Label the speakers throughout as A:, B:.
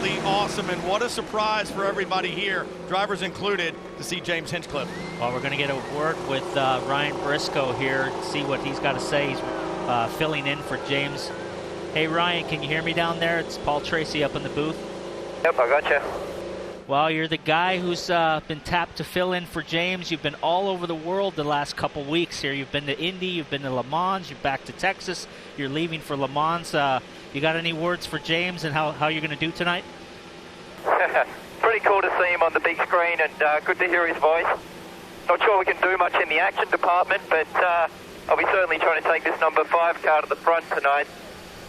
A: absolutely awesome, and what a surprise for everybody here, drivers included, to see James Hinchcliffe.
B: Well, we're going to get a word with Ryan Briscoe here, see what he's got to say. He's filling in for James. Hey, Ryan, can you hear me down there? It's Paul Tracy up in the booth.
C: Yep, I got you.
B: Well, you're the guy who's been tapped to fill in for James. You've been all over the world the last couple weeks here. You've been to Indy, you've been to Le Mans, you're back to Texas, you're leaving for Le Mans. You got any words for James and how you're going to do tonight?
C: Pretty cool to see him on the big screen, and good to hear his voice. Not sure we can do much in the action department, but I'll be certainly trying to take this number 5 car to the front tonight.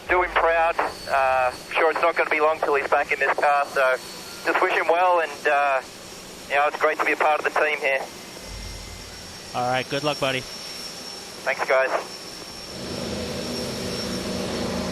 C: Do him proud. Sure it's not going to be long till he's back in this car, so just wish him well, and it's great to be a part of the team here.
B: All right, good luck, buddy.
C: Thanks, guys.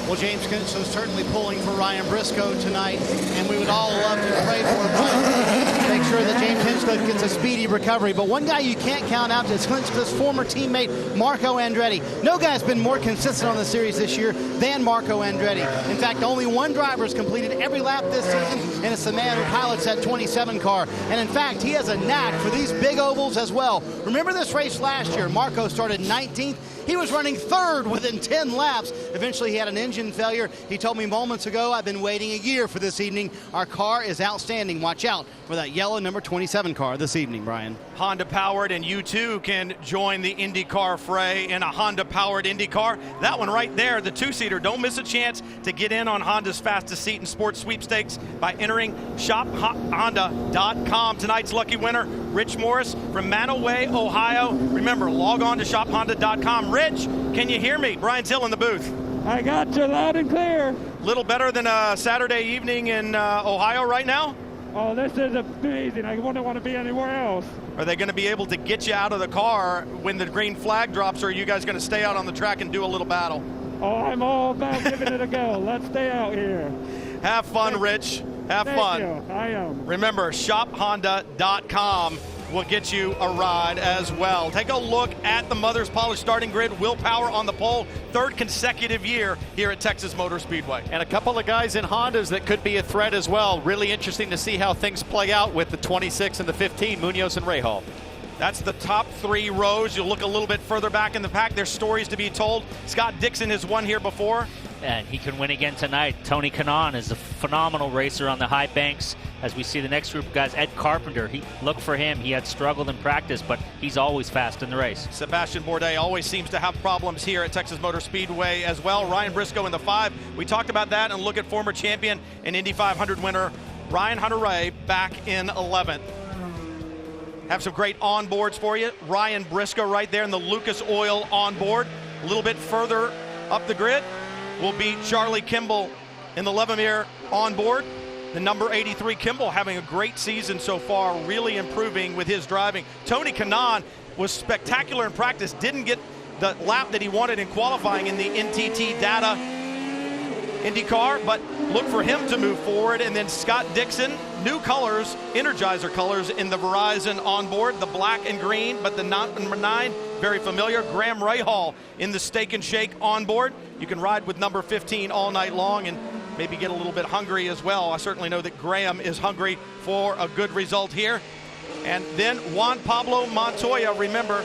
D: Well, James so certainly pulling for Ryan Briscoe tonight, and we would all love to pray for him. Make sure that James Hinchcliffe gets a speedy recovery. But one guy you can't count out is Hinchcliffe's former teammate, Marco Andretti. No guy's been more consistent on the series this year than Marco Andretti. In fact, only one driver has completed every lap this season, and it's the man who pilots that 27 car. And in fact, he has a knack for these big ovals as well. Remember this race last year? Marco started 19th. He was running 3rd within 10 laps. Eventually, he had an engine failure. He told me moments ago, I've been waiting a year for this evening. Our car is outstanding. Watch out for that yellow number 27 car this evening, Brian.
A: Honda-powered, and you too can join the Indycar fray in a Honda-powered Indycar. That one right there, the 2-seater. Don't miss a chance to get in on Honda's fastest seat in sports sweepstakes by entering shophonda.com. Tonight's lucky winner, Rich Morris from Manaway, Ohio. Remember, log on to shophonda.com. Rich, can you hear me? Brian Till in the booth.
E: I got you loud and clear.
A: Little better than a Saturday evening in Ohio right now?
E: Oh, this is amazing. I wouldn't want to be anywhere else.
A: Are they going to be able to get you out of the car when the green flag drops, or are you guys going to stay out on the track and do a little battle?
E: Oh, I'm all about giving it a go. Let's stay out here.
A: Have fun, Rich. Have fun.
E: Thank you. I am.
A: Remember, shophonda.com will get you a ride as well. Take a look at the Mother's Polish starting grid. Will Power on the pole, 3rd consecutive year here at Texas Motor Speedway.
F: And a couple of guys in Hondas that could be a threat as well. Really interesting to see how things play out with the 26 and the 15, Munoz and Rahal.
A: That's the top 3 rows. You'll look a little bit further back in the pack. There's stories to be told. Scott Dixon has won here before.
B: And he can win again tonight. Tony Kanaan is a phenomenal racer on the high banks. As we see the next group of guys, Ed Carpenter, look for him. He had struggled in practice, but he's always fast in the race.
A: Sebastian Bourdais always seems to have problems here at Texas Motor Speedway as well. Ryan Briscoe in the 5. We talked about that, and look at former champion and Indy 500 winner Ryan Hunter-Reay back in 11th. Have some great onboards for you. Ryan Briscoe right there in the Lucas Oil onboard. A little bit further up the grid will be Charlie Kimball in the Levemere onboard. The number 83 Kimball having a great season so far, really improving with his driving. Tony Kanaan was spectacular in practice, didn't get the lap that he wanted in qualifying in the NTT Data Indycar, but look for him to move forward. And then Scott Dixon, new colors, Energizer colors in the Verizon onboard, the black and green, but the number 9, very familiar. Graham Rahal in the Steak and Shake onboard. You can ride with number 15 all night long and maybe get a little bit hungry as well. I certainly know that Graham is hungry for a good result here. And then Juan Pablo Montoya, remember,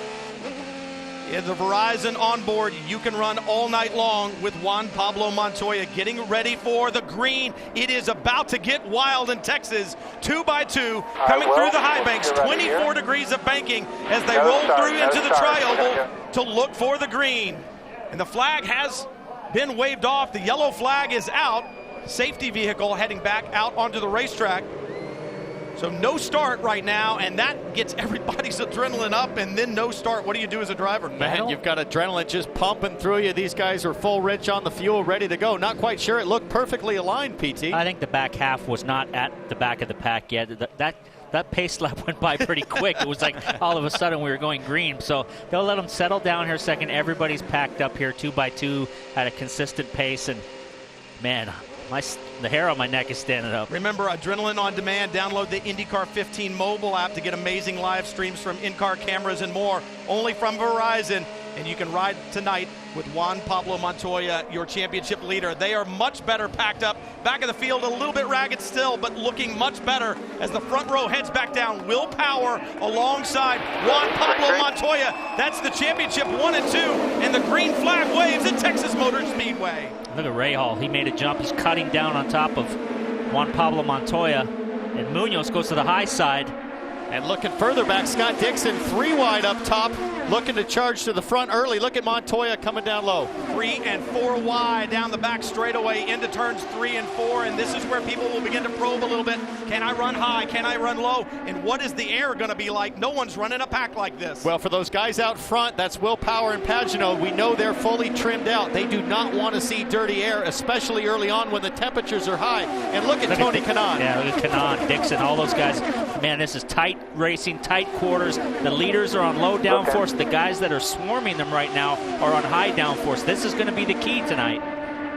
A: in the Verizon onboard, you can run all night long with Juan Pablo Montoya getting ready for the green. It is about to get wild in Texas. 2x2 coming through the high banks, 24 degrees of banking as they roll through into the tri-oval to look for the green. And the flag has been waved off. The yellow flag is out. Safety vehicle heading back out onto the racetrack. So no start right now, and that gets everybody's adrenaline up, and then no start. What do you do as a driver?
F: Man, you've got adrenaline just pumping through you. These guys are full rich on the fuel, ready to go. Not quite sure it looked perfectly aligned, PT.
B: I think the back half was not at the back of the pack yet. That pace lap went by pretty quick. It was like all of a sudden we were going green. So they'll let them settle down here a second. Everybody's packed up here 2x2 at a consistent pace, and man, the hair on my neck is standing up.
A: Remember, Adrenaline on Demand. Download the IndyCar 15 mobile app to get amazing live streams from in-car cameras and more. Only from Verizon. and you can ride tonight with Juan Pablo Montoya, your championship leader. They are much better packed up. Back of the field, a little bit ragged still, but looking much better as the front row heads back down. Will Power alongside Juan Pablo Montoya. That's the championship 1 and 2, and the green flag waves at Texas Motor Speedway.
B: Look at Rahal. He made a jump. He's cutting down on top of Juan Pablo Montoya, and Munoz goes to the high side.
F: And looking further back, Scott Dixon 3 wide up top, looking to charge to the front early. Look at Montoya coming down low.
A: 3 and 4 wide down the back straightaway into turns 3 and 4, and this is where people will begin to probe a little bit. Can I run high? Can I run low? And what is the air going to be like? No one's running a pack like this.
F: Well, for those guys out front, that's Will Power and Pagenaud. We know they're fully trimmed out. They do not want to see dirty air, especially early on when the temperatures are high. And look at Tony Kanaan.
B: Yeah, look at Kanaan, Dixon, all those guys. Man, this is tight racing, tight quarters. The leaders are on low downforce. The guys that are swarming them right now are on high downforce. This is going to be the key tonight.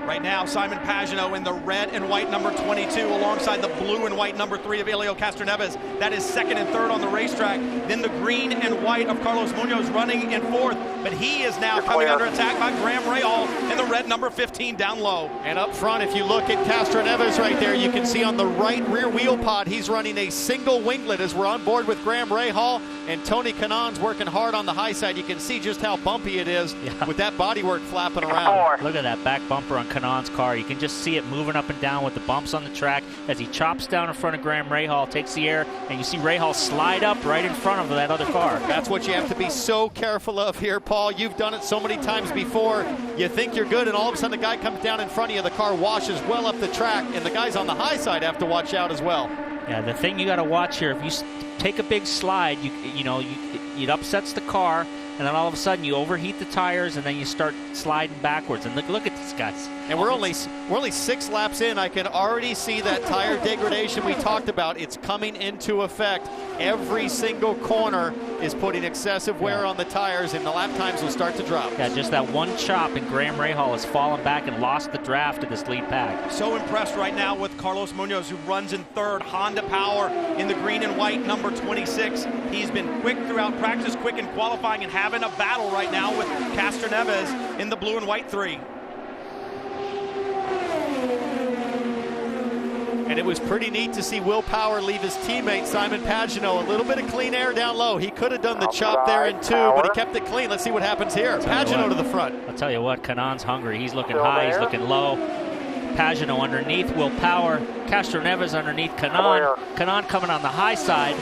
A: Right now, Simon Pagenaud in the red and white number 22 alongside the blue and white number 3 of Helio Castroneves. That is second and third on the racetrack. Then the green and white of Carlos Munoz running in fourth, but he is now coming under attack by Graham Rahal in the red number 15 down low.
F: And up front, if you look at Castroneves right there, you can see on the right rear wheel pod, he's running a single winglet as we're on board with Graham Rahal, and Tony Kanaan's working hard on the high side. You can see just how bumpy it is with that bodywork flapping around.
B: Look at that back bumper on Kanaan's car. You can just see it moving up and down with the bumps on the track as he chops down in front of Graham Rahal, takes the air, and you see Rahal slide up right in front of that other car.
F: That's what you have to be so careful of here, Paul. You've done it so many times before. You think you're good, and all of a sudden the guy comes down in front of you. The car washes well up the track, and the guys on the high side have to watch out as well.
B: Yeah, the thing you got to watch here, if you take a big slide, it upsets the car, and then all of a sudden you overheat the tires, and then you start sliding backwards. And look at these guys.
F: And we're only 6 laps in. I can already see that tire degradation we talked about. It's coming into effect. Every single corner is putting excessive wear on the tires, and the lap times will start to drop.
B: Yeah, just that one chop, and Graham Rahal has fallen back and lost the draft of this lead pack.
A: So impressed right now with Carlos Munoz, who runs in third. Honda Power in the green and white number 26. He's been quick throughout practice, quick in qualifying, and having a battle right now with Castroneves in the blue and white 3.
F: And it was pretty neat to see Will Power leave his teammate Simon Pagenaud. A little bit of clean air down low. He could have done the chop there in 2, but he kept it clean. Let's see what happens here. Pagenaud to the front.
B: I'll tell you what, Kanaan's hungry. He's looking high, he's looking low. Pagenaud underneath, Will Power. Castroneves underneath Kanaan. Kanaan coming on the high side.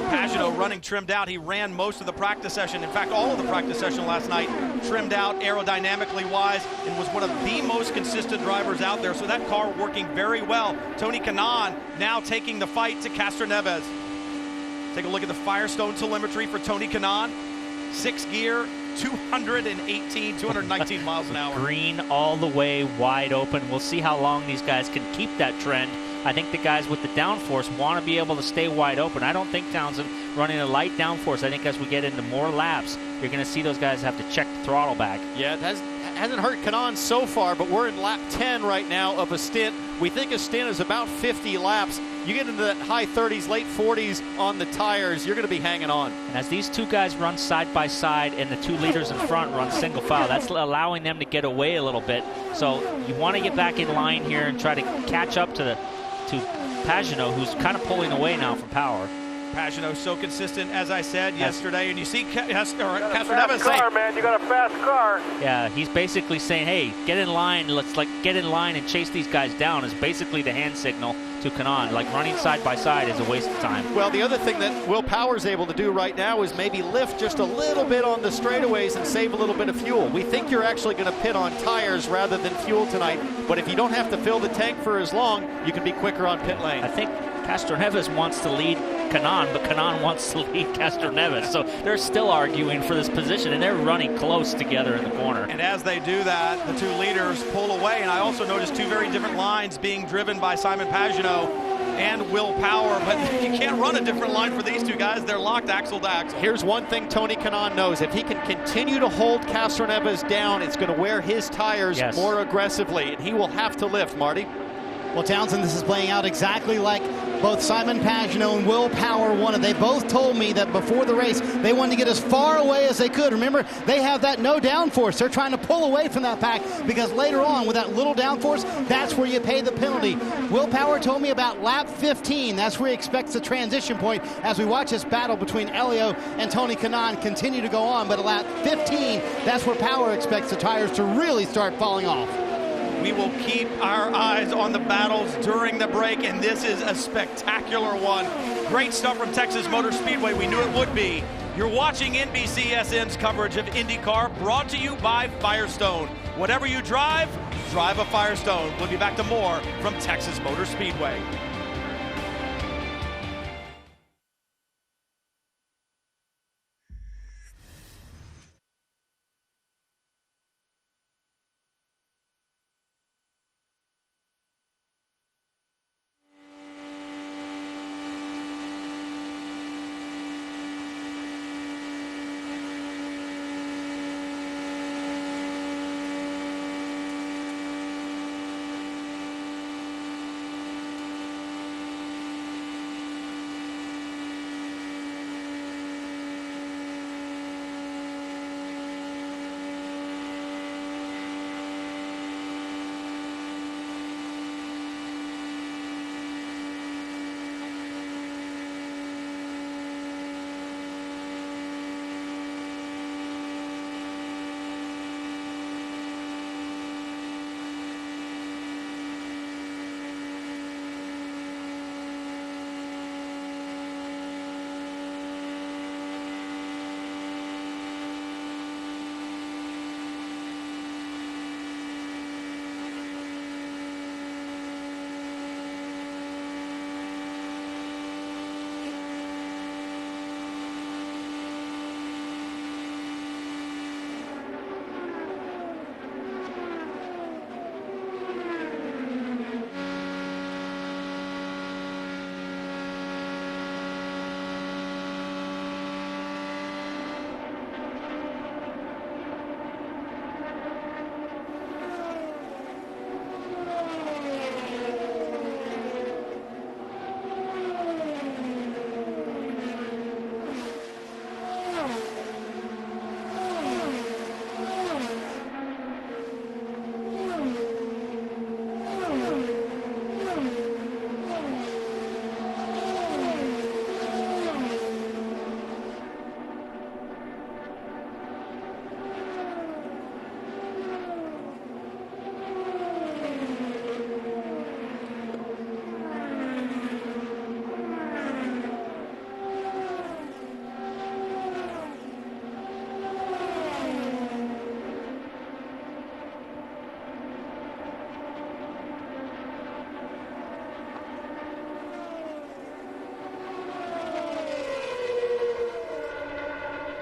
A: Pagenaud running trimmed out. He ran most of the practice session. In fact, all of the practice session last night, trimmed out aerodynamically wise, and was one of the most consistent drivers out there. So that car working very well. Tony Kanaan now taking the fight to Castroneves. Take a look at the Firestone telemetry for Tony Kanaan. 6 gear, 219 miles an hour.
B: Green all the way wide open. We'll see how long these guys can keep that trend. I think the guys with the downforce want to be able to stay wide open. I don't think Townsend running a light downforce. I think as we get into more laps, you're going to see those guys have to check the throttle back.
F: Yeah, it hasn't hurt Kanaan so far, but we're in lap 10 right now of a stint. We think a stint is about 50 laps. You get into that high 30s, late 40s on the tires, you're going to be hanging on.
B: And as these two guys run side by side and the 2 leaders in front run single file, that's allowing them to get away a little bit. So you want to get back in line here and try to catch up to Pagenaud, who's kind of pulling away now from Power.
A: Pagenaud so consistent, as I said yesterday, and you see
C: Castroneves saying, man, you got a fast car.
B: Yeah, he's basically saying, hey, get in line. Let's get in line and chase these guys down. Is basically the hand signal to Kanaan. Like running side by side is a waste of time.
F: Well, the other thing that Will Power's able to do right now is maybe lift just a little bit on the straightaways and save a little bit of fuel. We think you're actually going to pit on tires rather than fuel tonight, but if you don't have to fill the tank for as long, you can be quicker on pit lane.
B: I think Castroneves wants to lead Kanaan, but Kanaan wants to lead Castroneves. So they're still arguing for this position, and they're running close together in the corner.
A: And as they do that, the 2 leaders pull away. And I also noticed 2 very different lines being driven by Simon Pagenaud and Will Power, but you can't run a different line for these 2 guys. They're locked axle to axle.
F: Here's one thing Tony Kanaan knows. If he can continue to hold Castroneves down, it's going to wear his tires more aggressively, and he will have to lift, Marty.
D: Well, Townsend, this is playing out exactly like both Simon Pagenaud and Will Power wanted. They both told me that before the race, they wanted to get as far away as they could. Remember, they have that no downforce. They're trying to pull away from that pack because later on, with that little downforce, that's where you pay the penalty. Will Power told me about lap 15. That's where he expects the transition point as we watch this battle between Elio and Tony Kanaan continue to go on. But at lap 15, that's where Power expects the tires to really start falling off.
A: We will keep our eyes on the battles during the break, and this is a spectacular one. Great stuff from Texas Motor Speedway. We knew it would be. You're watching NBCSN's coverage of IndyCar, brought to you by Firestone. Whatever you drive, drive a Firestone. We'll be back to more from Texas Motor Speedway.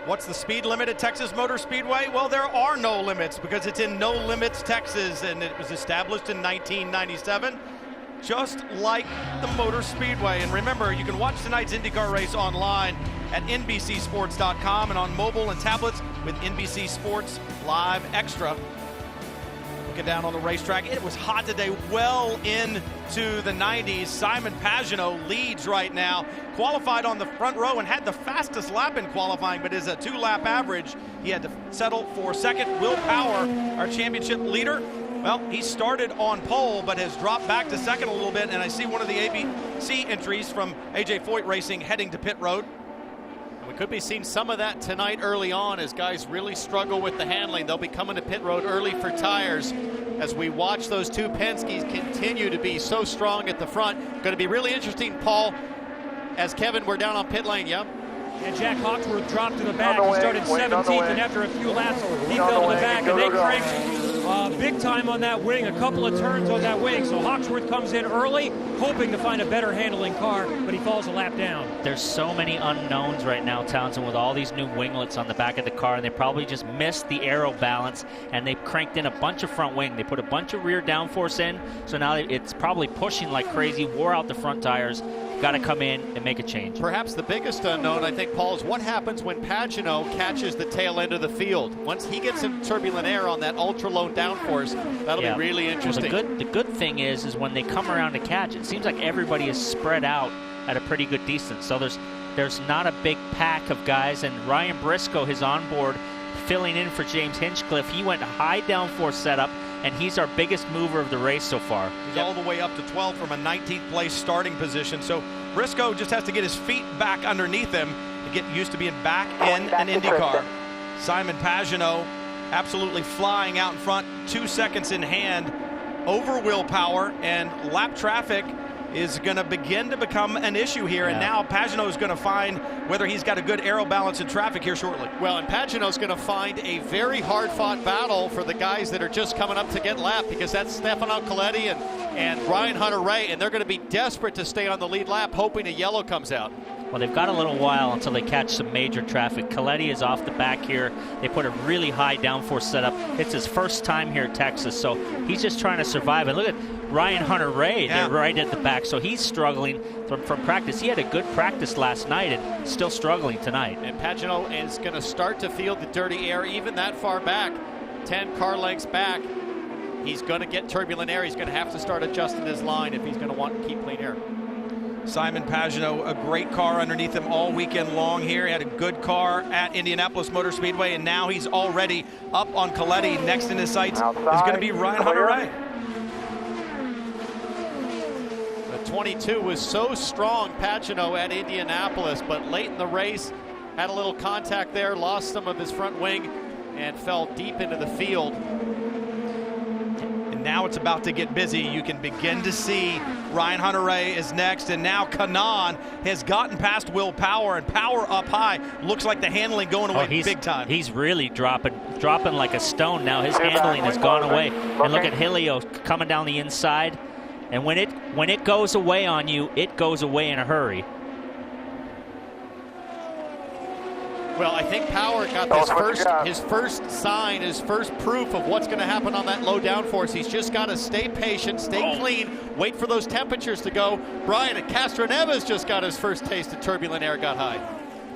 A: What's the speed limit at Texas Motor Speedway? Well, there are no limits because it's in No Limits, Texas, and it was established in 1997, just like the Motor Speedway. And remember, you can watch tonight's IndyCar race online at NBCSports.com and on mobile and tablets with NBC Sports Live Extra. Looking down on the racetrack, it was hot today, well into the 90s. Simon Pagenaud leads right now. Qualified on the front row and had the fastest lap in qualifying, but is a 2-lap average. He had to settle for second. Will Power, our championship leader, well, he started on pole, but has dropped back to second a little bit, and I see one of the ABC entries from A.J. Foyt Racing heading to pit road.
F: We could be seeing some of that tonight early on as guys really struggle with the handling. They'll be coming to pit road early for tires as we watch those two Penske's continue to be so strong at the front. Going to be really interesting, Paul, as Kevin, we're down on pit lane, yeah?
E: And Jack Hawksworth dropped to the back. He started 17th, and after a few laps, he fell to the back, and they cranked big time on that wing, a couple of turns on that wing. So Hawksworth comes in early, hoping to find a better handling car, but he falls a lap down.
B: There's so many unknowns right now, Townsend, with all these new winglets on the back of the car, and they probably just missed the aero balance, and they cranked in a bunch of front wing. They put a bunch of rear downforce in, so now it's probably pushing like crazy, wore out the front tires. Got to come in and make a change.
F: Perhaps the biggest unknown, I think, Paul, is what happens when Pagenaud catches the tail end of the field. Once he gets some turbulent air on that ultra-low downforce. That'll be really interesting.
B: Well, the good thing is when they come around to catch, it seems like everybody is spread out at a pretty good distance. So there's not a big pack of guys, and Ryan Briscoe, his onboard, filling in for James Hinchcliffe. He went high downforce setup, and he's our biggest mover of the race so far.
A: He's all the way up to 12 from a 19th place starting position. So Briscoe just has to get his feet back underneath him to get used to being back in an IndyCar. Simon Pagenaud absolutely flying out in front, 2 seconds in hand over willpower, and lap traffic is going to begin to become an issue here. And now Pagenaud is going to find whether he's got a good aero balance in traffic here shortly.
F: Well, and Pagenaud's going to find a very hard-fought battle for the guys that are just coming up to get lapped, because that's Stefano Coletti and Ryan Hunter-Reay, and they're going to be desperate to stay on the lead lap, hoping a yellow comes out.
B: Well, they've got a little while until they catch some major traffic. Coletti is off the back here. They put a really high downforce setup. It's his first time here at Texas, so he's just trying to survive. And look at Ryan Hunter-Reay, they're right at the back, so he's struggling from practice. He had a good practice last night and still struggling tonight.
F: And Pagenaud is going to start to feel the dirty air even that far back, 10 car lengths back. He's going to get turbulent air. He's going to have to start adjusting his line if he's going to want to keep clean air.
A: Simon Pagenaud, a great car underneath him all weekend long here. He had a good car at Indianapolis Motor Speedway, and now he's already up on Coletti. Next in his sights is going to be Ryan Hunter-Reay.
F: The 22 was so strong, Pagenaud, at Indianapolis, but late in the race had a little contact there, lost some of his front wing, and fell deep into the field.
A: And now it's about to get busy. You can begin to see Ryan Hunter-Reay is next, and now Kanaan has gotten past Will Power, and Power up high. Looks like the handling going away big time.
B: He's really dropping like a stone now. His handling has gone away. And look at Hilio coming down the inside. And when it goes away on you, it goes away in a hurry.
F: Well, I think Power got his first sign, his first proof of what's going to happen on that low downforce. He's just got to stay patient, stay clean, wait for those temperatures to go. Brian at Castroneves just got his first taste of turbulent air, got high.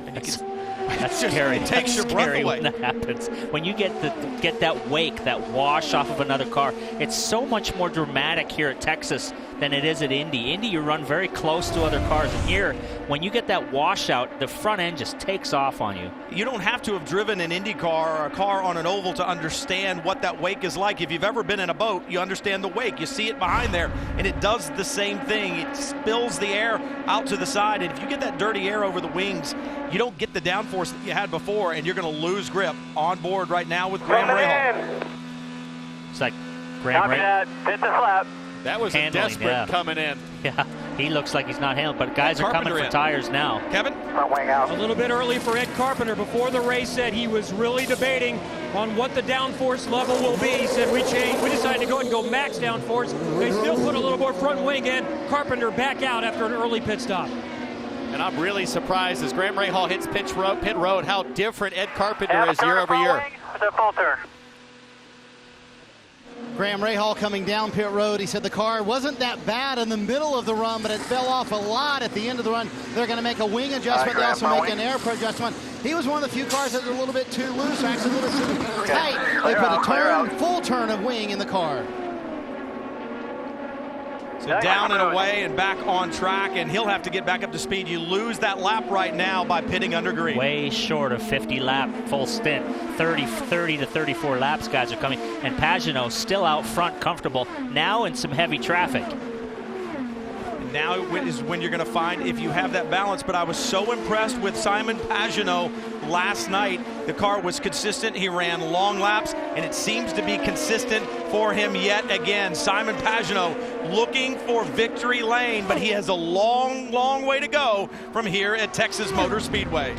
A: And you can
B: That's scary.
A: It takes your breath away
B: when that happens. When you get that wake, that wash off of another car, it's so much more dramatic here at Texas than it is at Indy. Indy, you run very close to other cars, and here, when you get that washout, the front end just takes off on you.
A: You don't have to have driven an Indy car or a car on an oval to understand what that wake is like. If you've ever been in a boat, you understand the wake. You see it behind there, and it does the same thing. It spills the air out to the side, and if you get that dirty air over the wings, you don't get the downforce that you had before, and you're going to lose grip. On board right now with Graham Rahal.
B: It's like Graham Rahal.
C: Fifth lap.
F: That was a desperate coming in.
B: Yeah, he looks like he's not handled, but guys are coming for tires now.
A: Kevin?
C: Front wing out.
E: A little bit early for Ed Carpenter. Before the race said he was really debating on what the downforce level will be. He said we decided to go and go max downforce. They still put a little more front wing in. Carpenter back out after an early pit stop.
F: And I'm really surprised as Graham Rahal hits pit road how different Ed Carpenter is year over year.
C: The full turn.
D: Graham Rahal coming down pit road. He said the car wasn't that bad in the middle of the run, but it fell off a lot at the end of the run. They're going to make a wing adjustment. They also make an air adjustment. He was one of the few cars that was a little bit too loose, actually a little too tight. They put a full turn of wing in the car.
A: So down and away and back on track, and he'll have to get back up to speed. You lose that lap right now by pitting under green.
B: Way short of 50 lap full stint. 30 to 34 laps guys are coming. And Pagenaud still out front, comfortable, now in some heavy traffic.
A: And now is when you're going to find if you have that balance. But I was so impressed with Simon Pagenaud last night. The car was consistent. He ran long laps, and it seems to be consistent for him yet again. Simon Pagenaud looking for victory lane, but he has a long, long way to go from here at Texas Motor Speedway.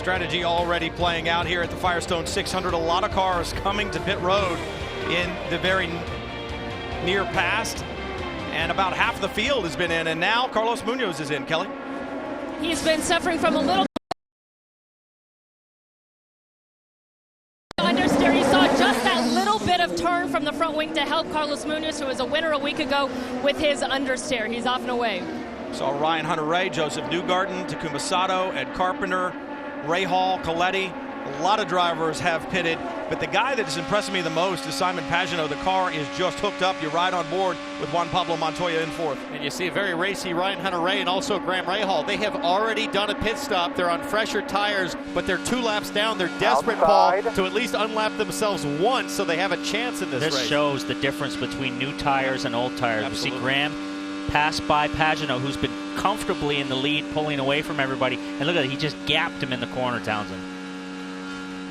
A: Strategy already playing out here at the Firestone 600. A lot of cars coming to pit road in the very near past. And about half the field has been in. And now Carlos Munoz is in. Kelly?
G: He's been suffering from a little understeer. He saw just that little bit of turn from the front wing to help Carlos Munoz, who was a winner a week ago, with his understeer. He's off and away.
A: Saw Ryan Hunter-Reay, Joseph Newgarden, Takuma Sato, Ed Carpenter, Ray Hall, Coletti. A lot of drivers have pitted, but the guy that has impressed me the most is Simon Pagenaud. The car is just hooked up. You ride on board with Juan Pablo Montoya in fourth.
F: And you see a very racy Ryan Hunter-Reay and also Graham Rahal. They have already done a pit stop. They're on fresher tires, but they're 2 laps down. They're desperate, Paul, to at least unlap themselves once so they have a chance in this race.
B: This shows the difference between new tires and old tires.
A: Absolutely.
B: You see Graham pass by Pagenaud, who's been comfortably in the lead, pulling away from everybody. And look at it, he just gapped him in the corner, Townsend.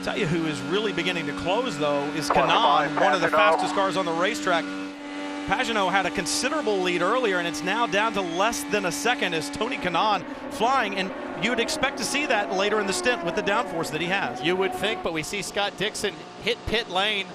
A: Tell you who is really beginning to close, though, is Kanaan, one of the fastest cars on the racetrack. Pagenaud had a considerable lead earlier, and it's now down to less than a second as Tony Kanaan flying, and you would expect to see that later in the stint with the downforce that he has.
F: You would think, but we see Scott Dixon hit pit lane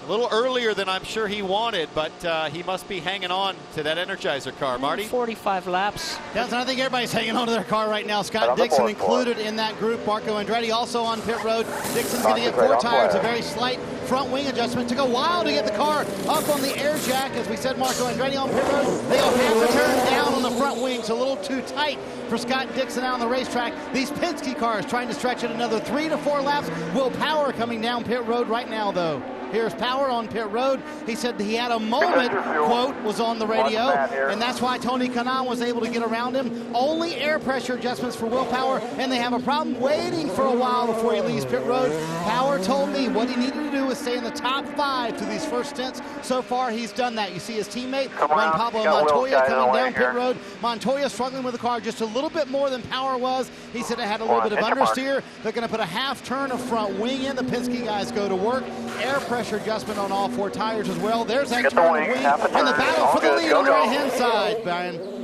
F: a little earlier than I'm sure he wanted, but he must be hanging on to that Energizer car. Marty?
B: 45 laps.
D: Yes, and I think everybody's hanging on to their car right now. Scott Dixon included in that group. Marco Andretti also on pit road. Dixon's going to get 4 tires, a very slight front wing adjustment. Took a while to get the car up on the air jack. As we said, Marco Andretti on pit road. They go half a turn down on the front wing, so a little too tight for Scott Dixon out on the racetrack. These Penske cars trying to stretch it another 3 to 4 laps. Will Power coming down pit road right now, though. Here's Power on pit road. He said he had a moment, quote, was on the radio, and that's why Tony Kanaan was able to get around him. Only air pressure adjustments for Will Power, and they have a problem waiting for a while before he leaves pit road. Power told me what he needed to do was stay in the top 5 through these first stints. So far, he's done that. You see his teammate, Juan Pablo Montoya, coming down pit road. Montoya struggling with the car just a little bit more than Power was. He said it had a little bit of understeer. They're going to put a half turn of front wing in. The Penske guys go to work. Air pressure adjustment on all 4 tires as well. There's that turn of wing and the battle for the lead on the right-hand side, Brian.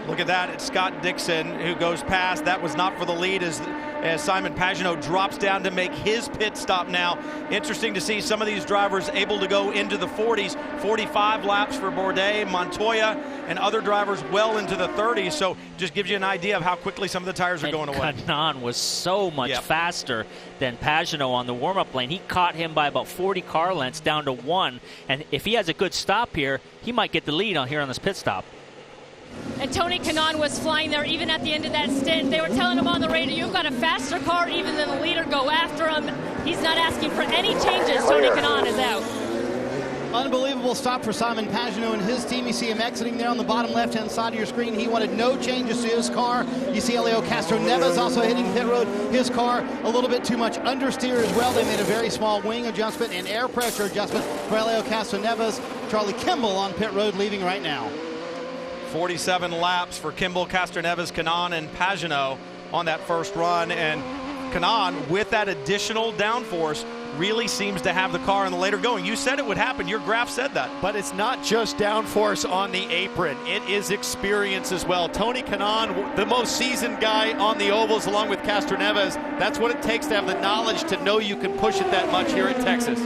A: Look at that. It's Scott Dixon who goes past. That was not for the lead as Simon Pagenaud drops down to make his pit stop now. Interesting to see some of these drivers able to go into the 40s. 45 laps for Bourdais, Montoya, and other drivers well into the 30s. So just gives you an idea of how quickly some of the tires are going away.
B: Kanaan was so much faster than Pagenaud on the warm-up lane. He caught him by about 40 car lengths down to 1. And if he has a good stop here, he might get the lead on here on this pit stop.
G: And Tony Kanaan was flying there even at the end of that stint. They were telling him on the radio, you've got a faster car even than the leader, go after him. He's not asking for any changes. Tony Kanaan is out.
D: Unbelievable stop for Simon Pagenaud and his team. You see him exiting there on the bottom left-hand side of your screen. He wanted no changes to his car. You see Helio Castroneves also hitting pit road. His car a little bit too much understeer as well. They made a very small wing adjustment and air pressure adjustment for Helio Castroneves. Charlie Kimball on pit road leaving right now.
A: 47 laps for Kimball, Castroneves, Kanaan, and Pagenaud on that first run. And Kanaan, with that additional downforce, really seems to have the car in the later going. You said it would happen. Your graph said that.
F: But it's not just downforce on the apron. It is experience as well. Tony Kanaan, the most seasoned guy on the ovals, along with Castroneves. That's what it takes to have the knowledge to know you can push it that much here at Texas.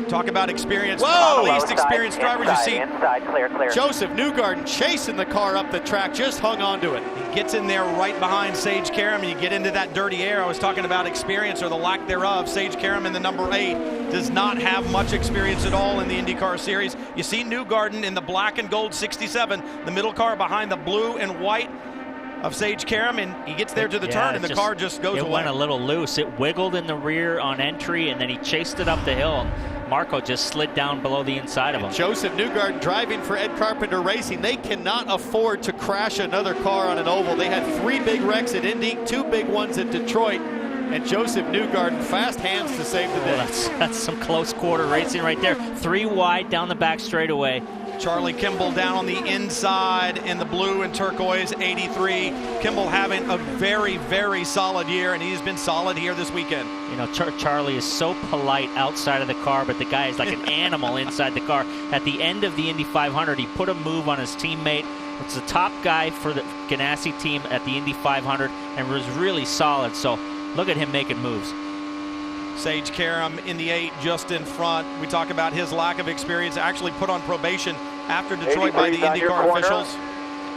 A: Talk about experience.
F: Whoa!
A: Least experienced drivers you see.
C: Inside, clear.
F: Joseph Newgarden chasing the car up the track, just hung on to it.
A: He gets in there right behind Sage Karam, and you get into that dirty air. I was talking about experience or the lack thereof. Sage Karam in the number 8 does not have much experience at all in the IndyCar series. You see Newgarden in the black and gold 67, the middle car behind the blue and white of Sage Karam, and he gets there to the turn, and the car just goes away.
B: It went a little loose. It wiggled in the rear on entry, and then he chased it up the hill. Marco just slid down below the inside of him.
F: Joseph Newgarden driving for Ed Carpenter Racing. They cannot afford to crash another car on an oval. They had 3 big wrecks at Indy, 2 big ones at Detroit. And Joseph Newgarden, fast hands to save the day.
B: That's some close quarter racing right there. 3 wide down the back straightaway.
A: Charlie Kimball down on the inside in the blue and turquoise 83. Kimball having a very, very solid year, and he's been solid here this weekend.
B: You know, Charlie is so polite outside of the car, but the guy is like an animal inside the car. At the end of the Indy 500, he put a move on his teammate. It's the top guy for the Ganassi team at the Indy 500 and was really solid. So look at him making moves.
A: Sage Karam in the 8, just in front. We talk about his lack of experience, actually put on probation after Detroit by the IndyCar officials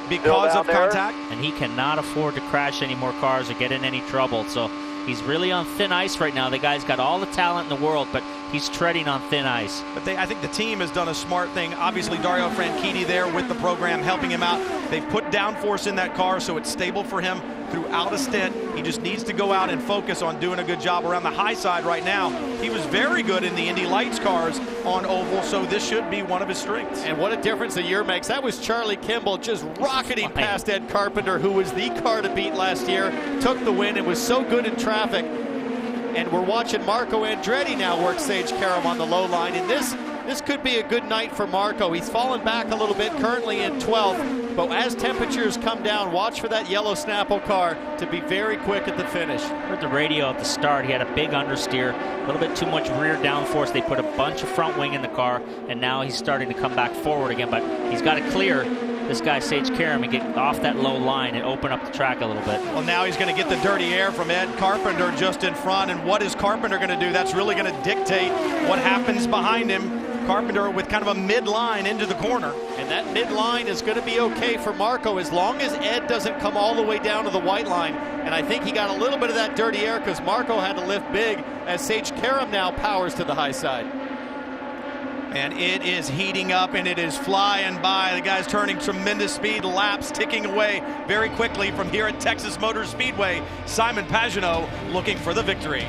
A: because of contact.
B: And he cannot afford to crash any more cars or get in any trouble. So he's really on thin ice right now. The guy's got all the talent in the world, but he's treading on thin ice.
A: But I think the team has done a smart thing. Obviously, Dario Franchitti there with the program, helping him out. They've put downforce in that car, so it's stable for him throughout a stint. He just needs to go out and focus on doing a good job around the high side right now. He was very good in the Indy Lights cars on oval, so this should be one of his strengths.
F: And what a difference a year makes. That was Charlie Kimball just rocketing past Ed Carpenter, who was the car to beat last year, took the win and was so good in traffic. And we're watching Marco Andretti now work Sage Karam on the low line, and this could be a good night for Marco. He's fallen back a little bit, currently in 12th, but as temperatures come down, watch for that yellow Snapple car to be very quick at the finish.
B: Heard the radio at the start. He had a big understeer, a little bit too much rear downforce. They put a bunch of front wing in the car, and now he's starting to come back forward again, but he's got to clear this guy Sage Karam and get off that low line and open up the track a little bit.
A: Well, now he's going to get the dirty air from Ed Carpenter just in front, and what is Carpenter going to do? That's really going to dictate what happens behind him. Carpenter with kind of a mid-line into the corner.
F: And that mid-line is going to be okay for Marco as long as Ed doesn't come all the way down to the white line. And I think he got a little bit of that dirty air because Marco had to lift big as Sage Karam now powers to the high side.
A: And it is heating up and it is flying by. The guy's turning tremendous speed, laps ticking away very quickly from here at Texas Motor Speedway. Simon Pagenaud looking for the victory.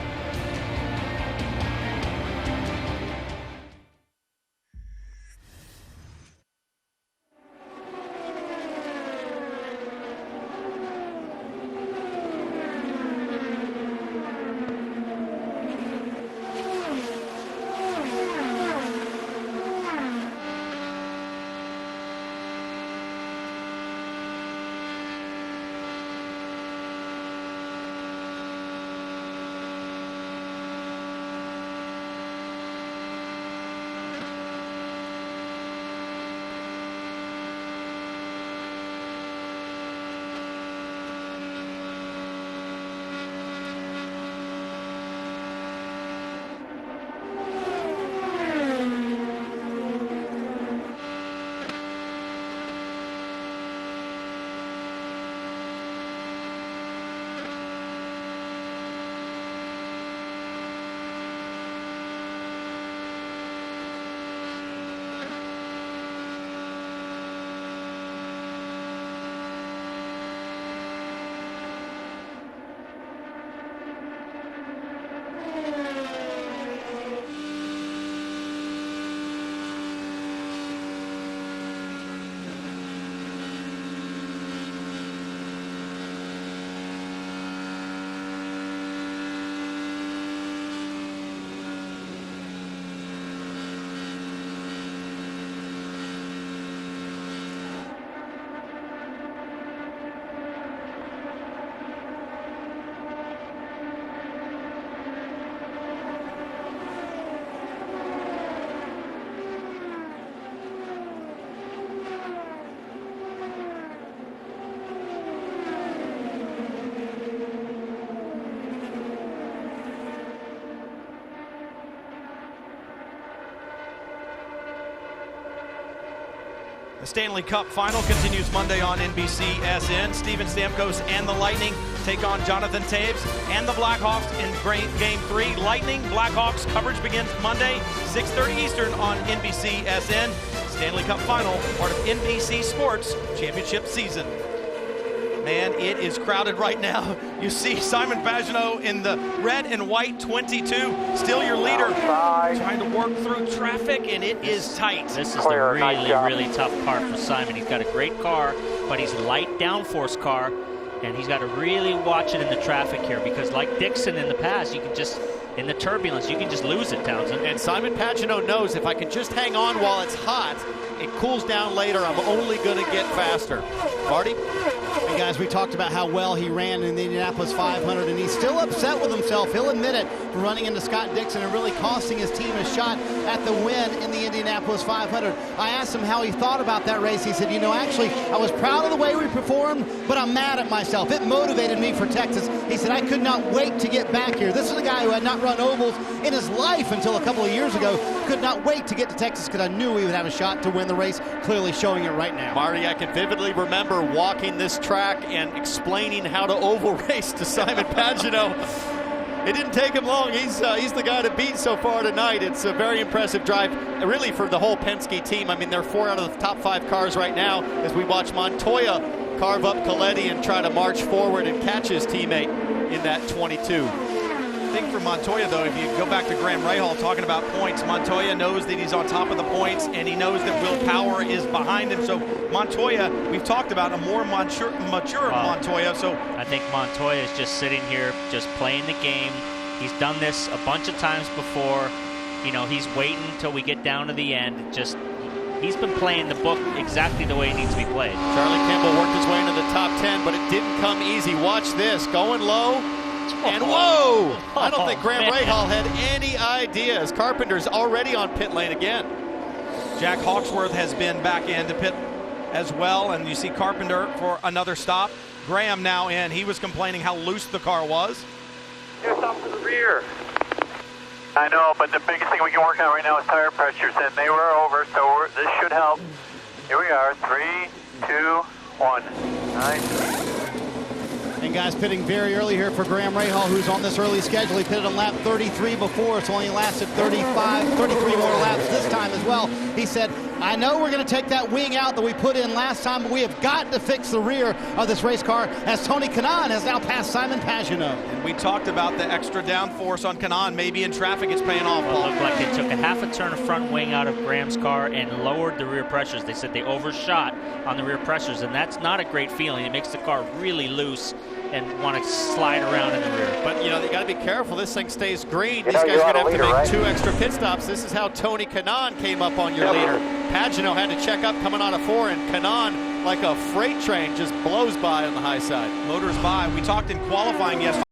A: The Stanley Cup final continues Monday on NBCSN. Steven Stamkos and the Lightning take on Jonathan Toews and the Blackhawks in Game 3. Lightning, Blackhawks coverage begins Monday, 6:30 Eastern on NBCSN. Stanley Cup final, part of NBC Sports Championship season. Man, it is crowded right now. You see Simon Pagenaud in the red and white 22, still your leader, trying to work through traffic, and it is tight.
B: This is the really tough part for Simon. He's got a great car, but he's a light downforce car, and he's got to really watch it in the traffic here because like Dixon in the past, you can just, in the turbulence, you can just lose it, Townsend.
F: And Simon Pagenaud knows if I can just hang on while it's hot, it cools down later, I'm only going to get faster. Marty?
D: Guys, we talked about how well he ran in the Indianapolis 500, and he's still upset with himself. He'll admit it, for running into Scott Dixon and really costing his team a shot at the win in the Indianapolis 500. I asked him how he thought about that race. He said, you know, actually, I was proud of the way we performed, but I'm mad at myself. It motivated me for Texas. He said, I could not wait to get back here. This is a guy who had not run ovals in his life until a couple of years ago. Could not wait to get to Texas because I knew we would have a shot to win the race, clearly showing it right now.
F: Marty, I can vividly remember walking this track and explaining how to oval race to Simon Pagenaud. It didn't take him long. He's the guy to beat so far tonight. It's a very impressive drive, really, for the whole Penske team. I mean, they're 4 out of the top 5 cars right now as we watch Montoya carve up Coletti and try to march forward and catch his teammate in that 22.
A: I think for Montoya, though, if you go back to Graham Rahal talking about points, Montoya knows that he's on top of the points, and he knows that Will Power is behind him. So Montoya, we've talked about a more mature Montoya. So
B: I think Montoya is just sitting here, just playing the game. He's done this a bunch of times before. You know, he's waiting until we get down to the end. He's been playing the book exactly the way it needs to be played.
F: Charlie Kimball worked his way into the top 10, but it didn't come easy. Watch this, going low. And whoa! I don't think Graham Rahal had any ideas. Carpenter's already on pit lane again.
A: Jack Hawksworth has been back into pit as well, and you see Carpenter for another stop. Graham now in. He was complaining how loose the car was.
C: Just off to the rear. I know, but the biggest thing we can work on right now is tire pressures, and they were over, so this should help. Here we are, 3, 2, 1. Nice.
D: And guys, pitting very early here for Graham Rahal, who's on this early schedule. He pitted on lap 33 before, so only lasted 33 more laps this time as well. He said, I know we're going to take that wing out that we put in last time, but we have got to fix the rear of this race car, as Tony Kanaan has now passed Simon Pagenaud.
A: And we talked about the extra downforce on Kanaan. Maybe in traffic it's paying off.
B: It looked like they took a half a turn of front wing out of Graham's car and lowered the rear pressures. They said they overshot on the rear pressures, and that's not a great feeling. It makes the car really loose and want to slide around in the rear.
F: But, you know, they got to be careful. This thing stays green. These guys are going to have to make 2 extra pit stops. This is how Tony Kanaan came up on your leader. Pagenaud had to check up coming out of 4, and Kanaan, like a freight train, just blows by on the high side.
A: Motors by. We talked in qualifying yesterday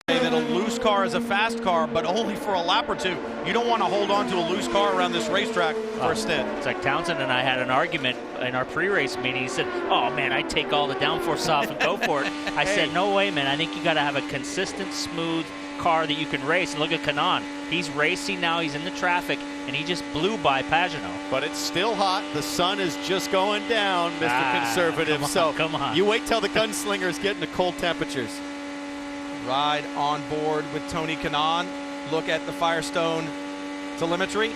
A: that a loose car is a fast car, but only for a lap or two. You don't want to hold on to a loose car around this racetrack for a stint.
B: It's like Townsend and I had an argument in our pre-race meeting. He said, oh man, I take all the downforce off and go for it. I said, no way, man. I think you got to have a consistent, smooth car that you can race. And look at Kanaan. He's racing now. He's in the traffic, and he just blew by Pagenaud.
F: But it's still hot. The sun is just going down, Mr. Conservative.
B: Come on.
F: You wait till the gunslingers get into cold temperatures.
A: Ride on board with Tony Kanaan. Look at the Firestone telemetry.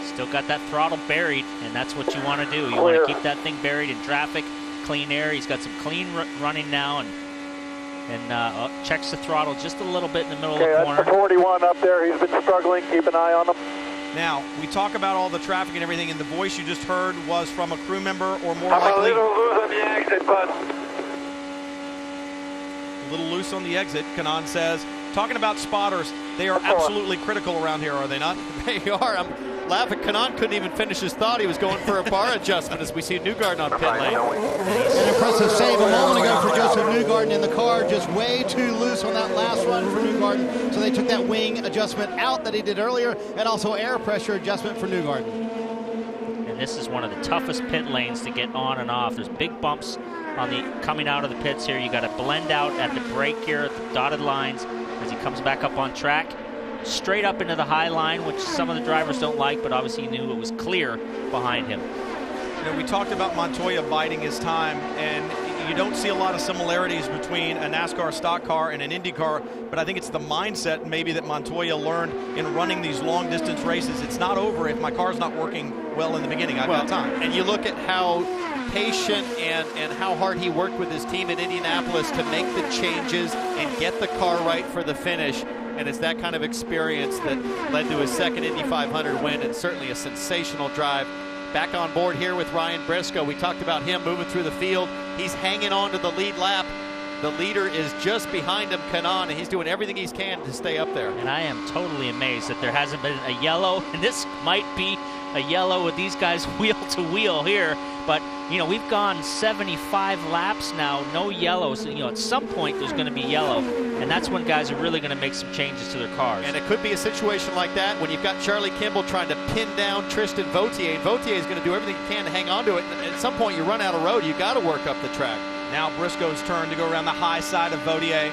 B: Still got that throttle buried, and that's what you want to do. You want to keep that thing buried in traffic, clean air. He's got some clean running now, and checks the throttle just a little bit in the middle of the corner.
C: That's the 41 up there. He's been struggling. Keep an eye on him.
A: Now, we talk about all the traffic and everything, and the voice you just heard was from a crew member, or more
C: I'm
A: likely...
C: a little loose on the exit, bud.
A: A little loose on the exit, Kanaan says. Talking about spotters, they are absolutely critical around here, are they not?
F: They are. I'm laughing. Kanaan couldn't even finish his thought. He was going for a bar adjustment as we see Newgarden on pit lane.
D: An impressive save a moment ago for Joseph Newgarden in the car. Just way too loose on that last run for Newgarden. So they took that wing adjustment out that he did earlier, and also air pressure adjustment for Newgarden.
B: And this is one of the toughest pit lanes to get on and off. There's big bumps on the coming out of the pits here. You got to blend out at the brake here at the dotted lines as he comes back up on track. Straight up into the high line, which some of the drivers don't like, but obviously he knew it was clear behind him.
A: You know, we talked about Montoya biding his time, and you don't see a lot of similarities between a NASCAR stock car and an IndyCar, but I think it's the mindset maybe that Montoya learned in running these long distance races. It's not over if my car's not working well in the beginning. I've got time.
F: And you look at how patient and how hard he worked with his team in Indianapolis to make the changes and get the car right for the finish. And it's that kind of experience that led to his second Indy 500 win, and certainly a sensational drive. Back on board here with Ryan Briscoe. We talked about him moving through the field. He's hanging on to the lead lap. The leader is just behind him, Kanaan, and he's doing everything he can to stay up there.
B: And I am totally amazed that there hasn't been a yellow, and this might be a yellow with these guys wheel to wheel here. But, you know, we've gone 75 laps now, no yellows. So, you know, at some point there's going to be yellow, and that's when guys are really going to make some changes to their cars.
F: And it could be a situation like that when you've got Charlie Kimball trying to pin down Tristan Vautier. And Vautier is going to do everything he can to hang on to it. And at some point you run out of road, you got to work up the track.
A: Now Briscoe's turn to go around the high side of Vautier.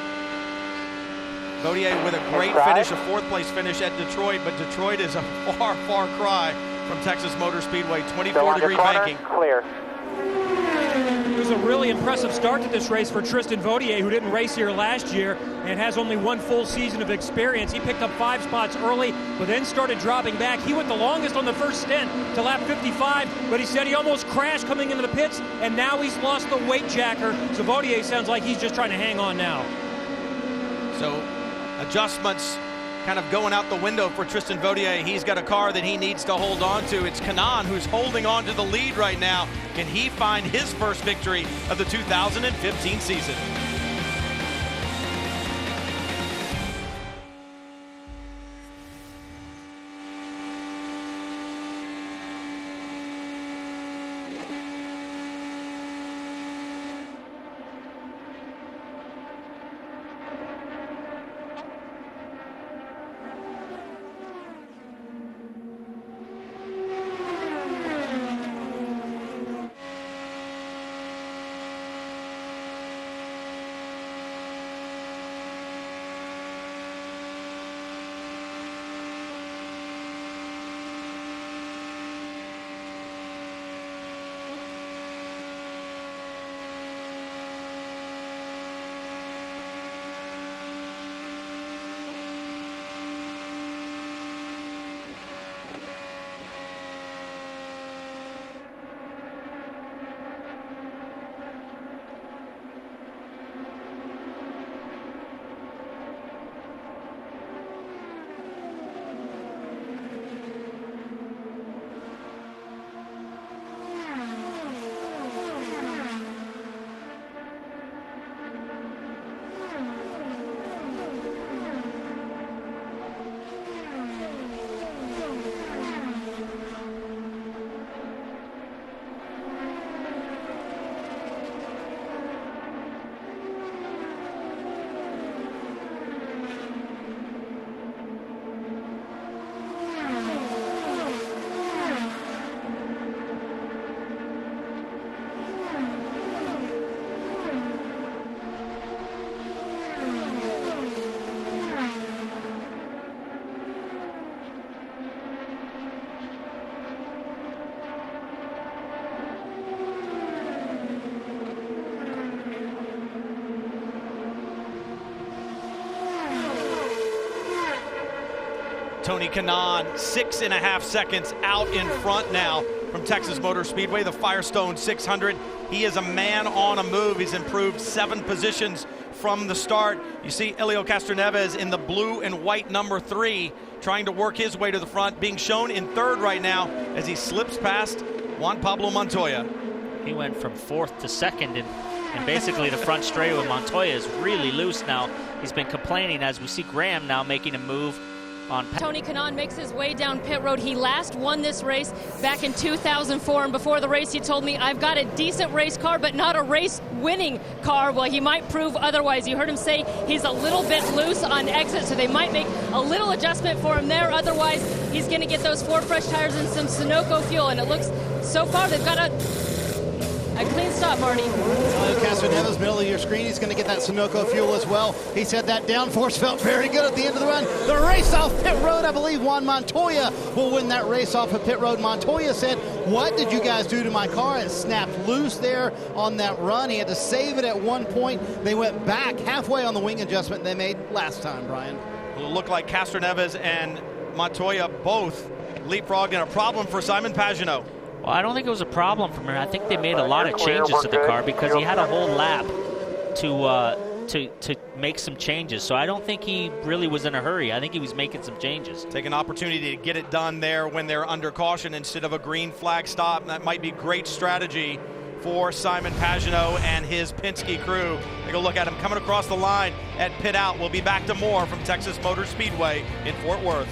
A: Vautier with a great finish, a fourth-place finish at Detroit, but Detroit is a far, far cry from Texas Motor Speedway. 24-degree banking.
C: Clear.
E: It was a really impressive start to this race for Tristan Vautier, who didn't race here last year and has only one full season of experience. He picked up 5 spots early, but then started dropping back. He went the longest on the first stint to lap 55, but he said he almost crashed coming into the pits, and now he's lost the weight jacker. So Vautier sounds like he's just trying to hang on now.
A: So adjustments kind of going out the window for Tristan Vautier. He's got a car that he needs to hold on to. It's Kanaan who's holding on to the lead right now. Can he find his first victory of the 2015 season? Tony Kanaan 6.5 seconds out in front now from Texas Motor Speedway, the Firestone 600. He is a man on a move. He's improved 7 positions from the start. You see Elio Castroneves in the blue and white number 3 trying to work his way to the front, being shown in 3rd right now as he slips past Juan Pablo Montoya.
B: He went from 4th to 2nd, and basically the front straight with Montoya is really loose now. He's been complaining as we see Graham now making a move on.
G: Tony Kanaan makes his way down pit road. He last won this race back in 2004, and before the race he told me, I've got a decent race car but not a race winning car. Well, he might prove otherwise. You heard him say he's a little bit loose on exit, so they might make a little adjustment for him there. Otherwise, he's going to get those 4 fresh tires and some Sunoco fuel, and it looks so far they've got a clean stop, Marty.
D: Castroneves, middle of your screen, he's going to get that Sunoco fuel as well. He said that downforce felt very good at the end of the run. The race off pit road, I believe Juan Montoya will win that race off of pit road. Montoya said, what did you guys do to my car? It snapped loose there on that run. He had to save it at one point. They went back halfway on the wing adjustment they made last time, Brian.
A: Well, it looked like Castroneves and Montoya both leapfrogged, and a problem for Simon Pagenaud.
B: Well, I don't think it was a problem for him. I think they made a lot of changes to the car because he had a whole lap to make some changes. So I don't think he really was in a hurry. I think he was making some changes.
A: Take an opportunity to get it done there when they're under caution instead of a green flag stop. That might be great strategy for Simon Pagenaud and his Penske crew. Take a look at him coming across the line at pit out. We'll be back to more from Texas Motor Speedway in Fort Worth.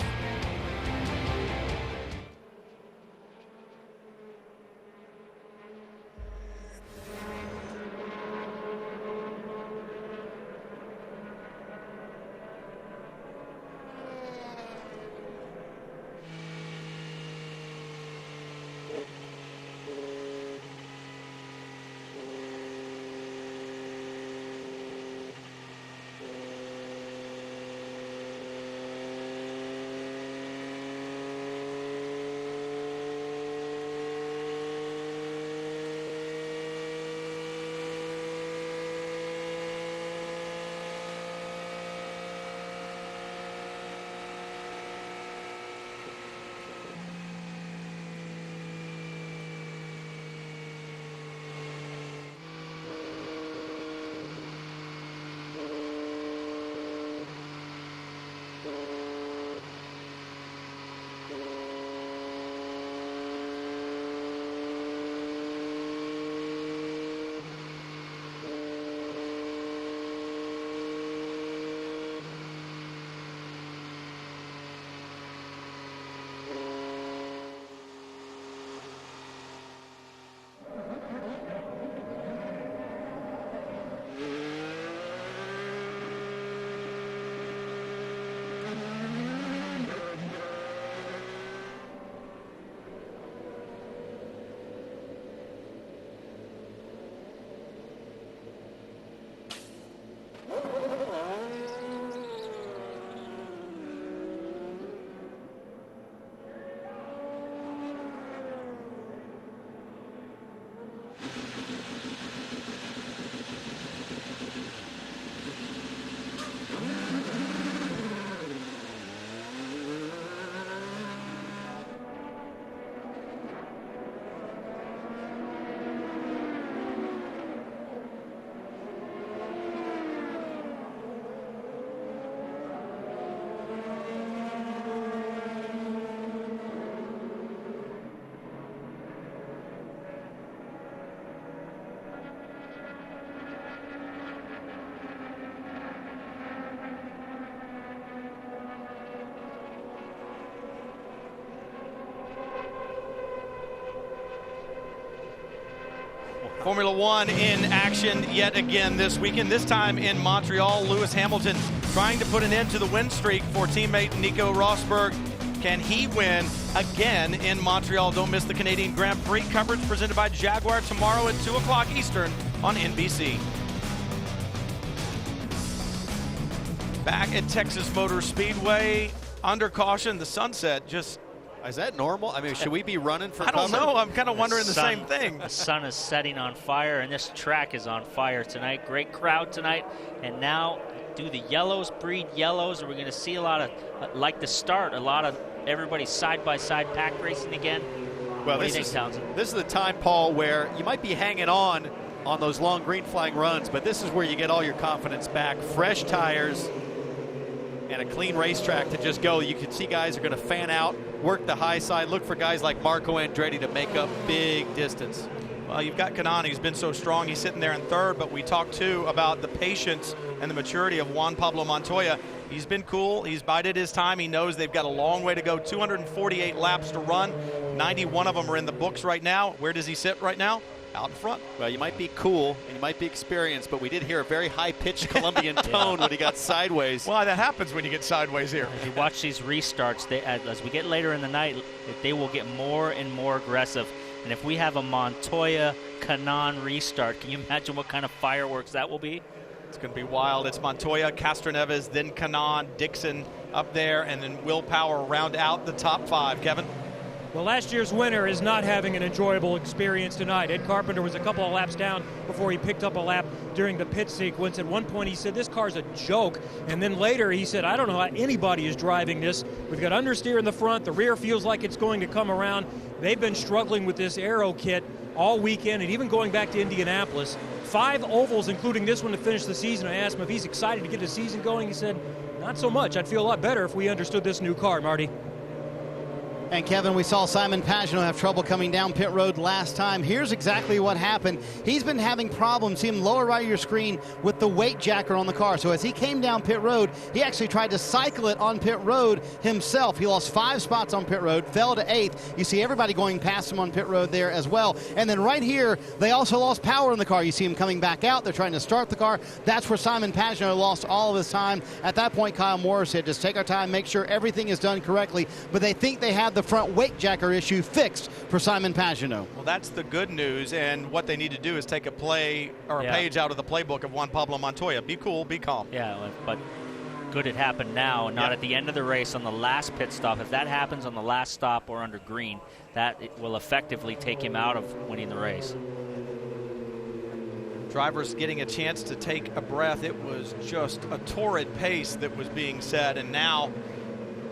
A: Formula One in action yet again this weekend, this time in Montreal. Lewis Hamilton trying to put an end to the win streak for teammate Nico Rosberg. Can he win again in Montreal? Don't miss the Canadian Grand Prix coverage presented by Jaguar tomorrow at 2 o'clock Eastern on NBC. Back at Texas Motor Speedway, under caution, the sunset just...
F: Is that normal? I mean, should we be running for cover?
A: I don't know. I'm kind of wondering the same thing.
B: The sun is setting on fire, and this track is on fire tonight. Great crowd tonight. And now, do the yellows breed yellows? Are we going to see a lot of, like the start, a lot of everybody side-by-side pack racing again?
F: Well,
B: what do you think, Townsend?
F: This is the time, Paul, where you might be hanging on those long green flag runs, but this is where you get all your confidence back. Fresh tires and a clean racetrack to just go. You can see guys are going to fan out, work the high side, look for guys like Marco Andretti to make up big distance.
A: Well, you've got Kanaan, who's been so strong. He's sitting there in third, but we talked, too, about the patience and the maturity of Juan Pablo Montoya. He's been cool. He's bided his time. He knows they've got a long way to go, 248 laps to run. 91 of them are in the books right now. Where does he sit right now? Out in front.
F: Well, you might be cool and you might be experienced, but we did hear a very high-pitched Colombian tone when he got sideways.
A: Well, that happens when you get sideways here.
B: If you watch these restarts, as we get later in the night, they will get more and more aggressive. And if we have a Montoya-Kanaan restart, can you imagine what kind of fireworks that will be?
A: It's going to be wild. It's Montoya, Castroneves, then Kanaan, Dixon up there, and then Will Power round out the top five. Kevin?
E: Well, last year's winner is not having an enjoyable experience tonight. Ed Carpenter was a couple of laps down before he picked up a lap during the pit sequence. At one point he said, this car's a joke. And then later he said, I don't know how anybody is driving this. We've got understeer in the front. The rear feels like it's going to come around. They've been struggling with this aero kit all weekend and even going back to Indianapolis. 5 ovals, including this one, to finish the season. I asked him if he's excited to get the season going. He said, not so much. I'd feel a lot better if we understood this new car, Marty.
D: And Kevin, we saw Simon Pagenaud have trouble coming down pit road last time. Here's exactly what happened. He's been having problems, see him lower right of your screen, with the weight jacker on the car. So as he came down pit road, he actually tried to cycle it on pit road himself. He lost 5 spots on pit road, fell to 8th. You see everybody going past him on pit road there as well. And then right here, they also lost power in the car. You see him coming back out. They're trying to start the car. That's where Simon Pagenaud lost all of his time. At that point, Kyle Morris said, just take our time, make sure everything is done correctly. But they think they have the front weight jacker issue fixed for Simon Pagenaud.
A: Well, that's the good news, and what they need to do is take a page out of the playbook of Juan Pablo Montoya. Be cool, be calm.
B: Yeah, but good it happened now, not at the end of the race on the last pit stop. If that happens on the last stop or under green, that it will effectively take him out of winning the race.
A: Drivers getting a chance to take a breath. It was just a torrid pace that was being set, and now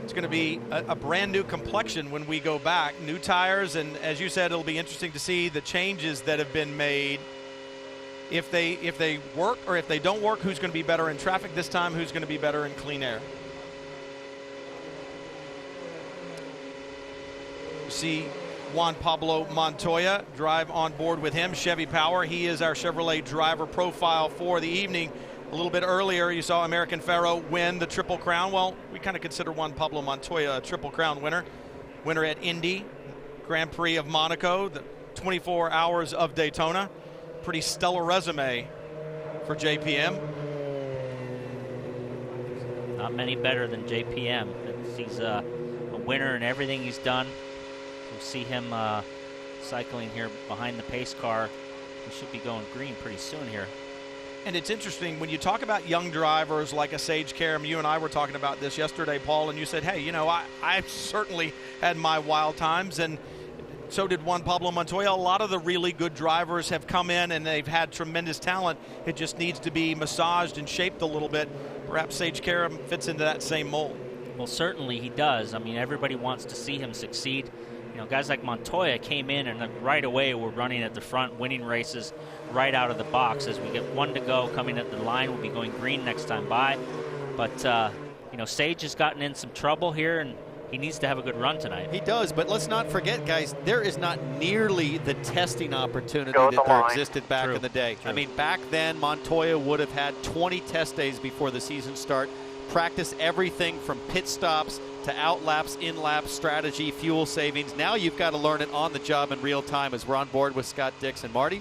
A: it's going to be a brand new complexion when we go back. New tires, and as you said, it'll be interesting to see the changes that have been made. If they work or if they don't work, who's going to be better in traffic this time, who's going to be better in clean air. See Juan Pablo Montoya drive on board with him. Chevy Power, he is our Chevrolet driver profile for the evening. A little bit earlier, you saw American Pharoah win the Triple Crown. Well, we kind of consider Juan Pablo Montoya a Triple Crown winner. Winner at Indy, Grand Prix of Monaco, the 24 Hours of Daytona. Pretty stellar resume for JPM.
B: Not many better than JPM. He's a winner in everything he's done. We'll see him cycling here behind the pace car. He should be going green pretty soon here.
A: And it's interesting when you talk about young drivers like a Sage Karam. You and I were talking about this yesterday, Paul, and you said, hey, you know, I've certainly had my wild times, and so did Juan Pablo Montoya. A lot of the really good drivers have come in and they've had tremendous talent. It just needs to be massaged and shaped a little bit. Perhaps Sage Karam fits into that same mold.
B: Well, certainly he does. I mean, everybody wants to see him succeed. You know, guys like Montoya came in and right away were running at the front, winning races right out of the box. As we get one to go, coming at the line, we'll be going green next time by. But, you know, Sage has gotten in some trouble here, and he needs to have a good run tonight.
F: He does, but let's not forget, guys, there is not nearly the testing opportunity that there existed back in the day. I mean, back then, Montoya would have had 20 test days before the season start, practice everything from pit stops to out laps, in laps, strategy, fuel savings. Now you've got to learn it on the job in real time as we're on board with Scott Dixon. Marty?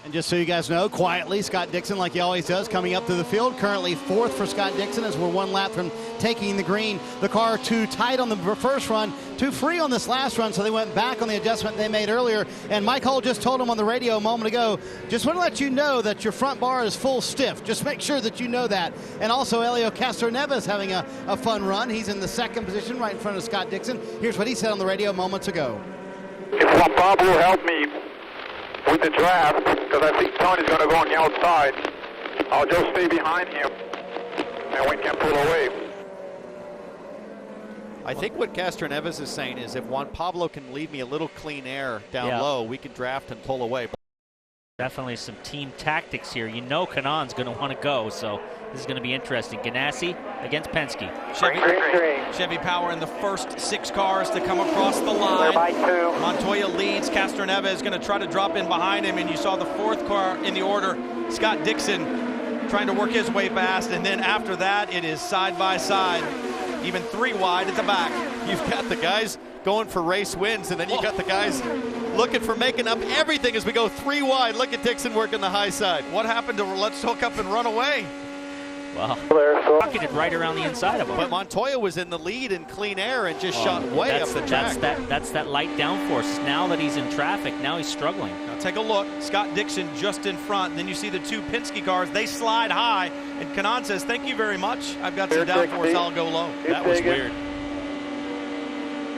D: And just so you guys know, quietly, Scott Dixon, like he always does, coming up to the field. Currently 4th for Scott Dixon as we're 1 lap from taking the green. The car too tight on the first run, too free on this last run, so they went back on the adjustment they made earlier. And Mike Hull just told him on the radio a moment ago, just want to let you know that your front bar is full stiff. Just make sure that you know that. And also Helio Castroneves having a fun run. He's in the 2nd position right in front of Scott Dixon. Here's what he said on the radio moments ago.
H: If Juan Pablo will help me with the draft, because I think Tony's going to go on the outside, I'll just stay behind him and we can pull away.
F: I think what Castroneves is saying is if Juan Pablo can leave me a little clean air down low, we can draft and pull away.
B: Definitely some team tactics here. You know Kanon's going to want to go, so this is going to be interesting. Ganassi against Penske.
A: Chevy Power in the first 6 cars to come across the line. Montoya leads. Castroneves is going to try to drop in behind him, and you saw the 4th car in the order, Scott Dixon, trying to work his way past, and then after that, it is side by side, even 3 wide at the back.
F: You've got the guys going for race wins, and then you got the guys looking for making up everything as we go 3 wide. Look at Dixon working the high side.
A: What happened to let's hook up and run away?
B: Well, rocketed right around the inside of him.
F: But Montoya was in the lead in clean air and just shot way up the track.
B: That's that light downforce. Now that he's in traffic, now he's struggling.
A: Now take a look. Scott Dixon just in front. Then you see the 2 Penske cars. They slide high. And Kanon says, thank you very much. I've got some downforce. I'll go low.
F: That was weird.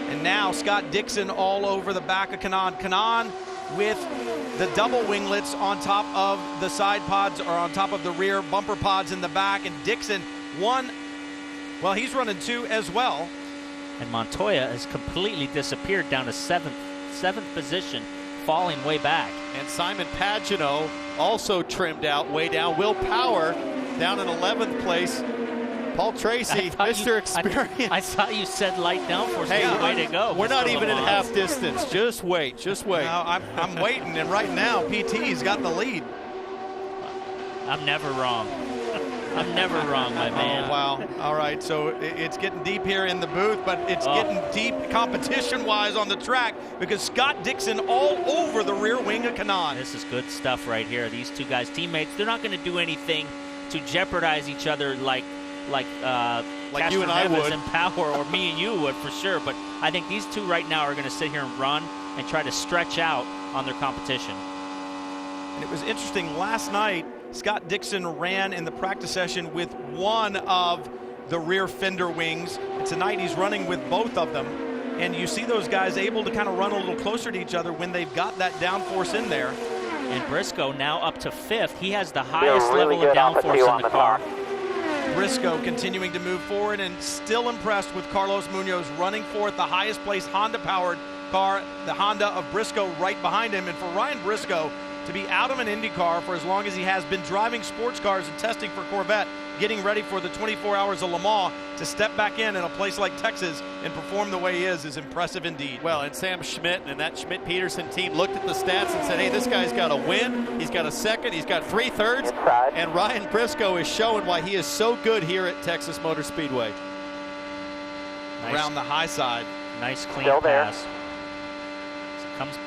A: And now Scott Dixon all over the back of Kanon. Kanon with the double winglets on top of the side pods or on top of the rear bumper pods in the back. And Dixon he's running 2 as well.
B: And Montoya has completely disappeared down to 7th position, falling way back.
F: And Simon Pagenaud also trimmed out way down. Will Power down in 11th place. Paul Tracy, Mr. Experience.
B: I thought you said light downforce.
F: Hey,
B: way to go.
F: We're not
B: Mr.
F: even at
B: Lamont.
F: half distance. Just wait. Just wait.
A: No, I'm waiting, and right now PT's got the lead.
B: I'm never wrong. I'm never wrong, my man.
A: Oh, wow. All right, so it's getting deep here in the booth, but it's getting deep competition-wise on the track because Scott Dixon all over the rear wing of Kanaan.
B: This is good stuff right here. These two guys, teammates, they're not going to do anything to jeopardize each other like
F: you and I would.
B: And Power or me and you would for sure. But I think these two right now are going to sit here and run and try to stretch out on their competition.
A: And it was interesting, last night, Scott Dixon ran in the practice session with one of the rear fender wings. And tonight he's running with both of them. And you see those guys able to kind of run a little closer to each other when they've got that downforce in there.
B: And Briscoe now up to 5th. He has the highest level of downforce in the car.
A: Briscoe continuing to move forward and still impressed with Carlos Munoz running forth, the highest place Honda-powered car, the Honda of Briscoe right behind him. And for Ryan Briscoe to be out of an Indycar for as long as he has been driving sports cars and testing for Corvette, getting ready for the 24 Hours of Le Mans, to step back in a place like Texas and perform the way he is impressive indeed.
F: Well, and Sam Schmidt and that Schmidt-Peterson team looked at the stats and said, hey, this guy's got a win, he's got a second, he's got 3/3, and Ryan Briscoe is showing why he is so good here at Texas Motor Speedway.
B: Nice.
A: Around the high side.
B: Nice clean
C: Still there.
B: pass. Comes.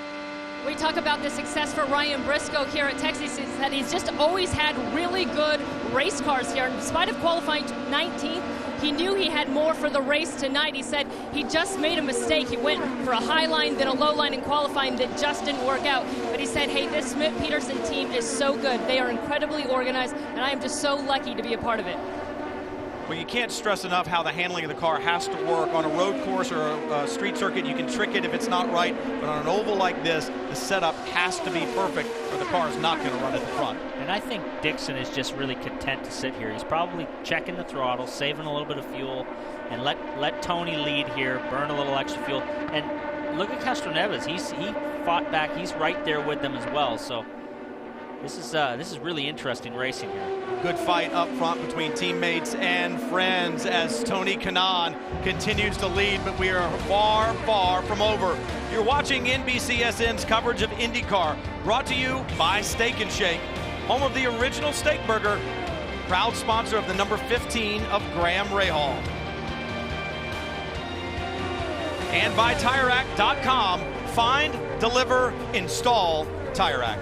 G: We talk about the success for Ryan Briscoe here at Texas is that he's just always had really good race cars here. In spite of qualifying 19th, he knew he had more for the race tonight. He said he just made a mistake. He went for a high line, then a low line in qualifying that just didn't work out. But he said, hey, this Schmidt-Peterson team is so good. They are incredibly organized, and I am just so lucky to be a part of it.
A: Well, you can't stress enough how the handling of the car has to work. On a road course or a street circuit, you can trick it if it's not right. But on an oval like this, the setup has to be perfect or the car is not going to run at the front.
B: And I think Dixon is just really content to sit here. He's probably checking the throttle, saving a little bit of fuel, and let Tony lead here, burn a little extra fuel. And look at Castroneves. He fought back. He's right there with them as well. So this is really interesting racing here.
A: Good fight up front between teammates and friends as Tony Kanaan continues to lead, but we are far, far from over. You're watching NBCSN's coverage of IndyCar, brought to you by Steak and Shake, home of the original steak burger, proud sponsor of the number 15 of Graham Rahal. And by TireRack.com, find, deliver, install TireRack.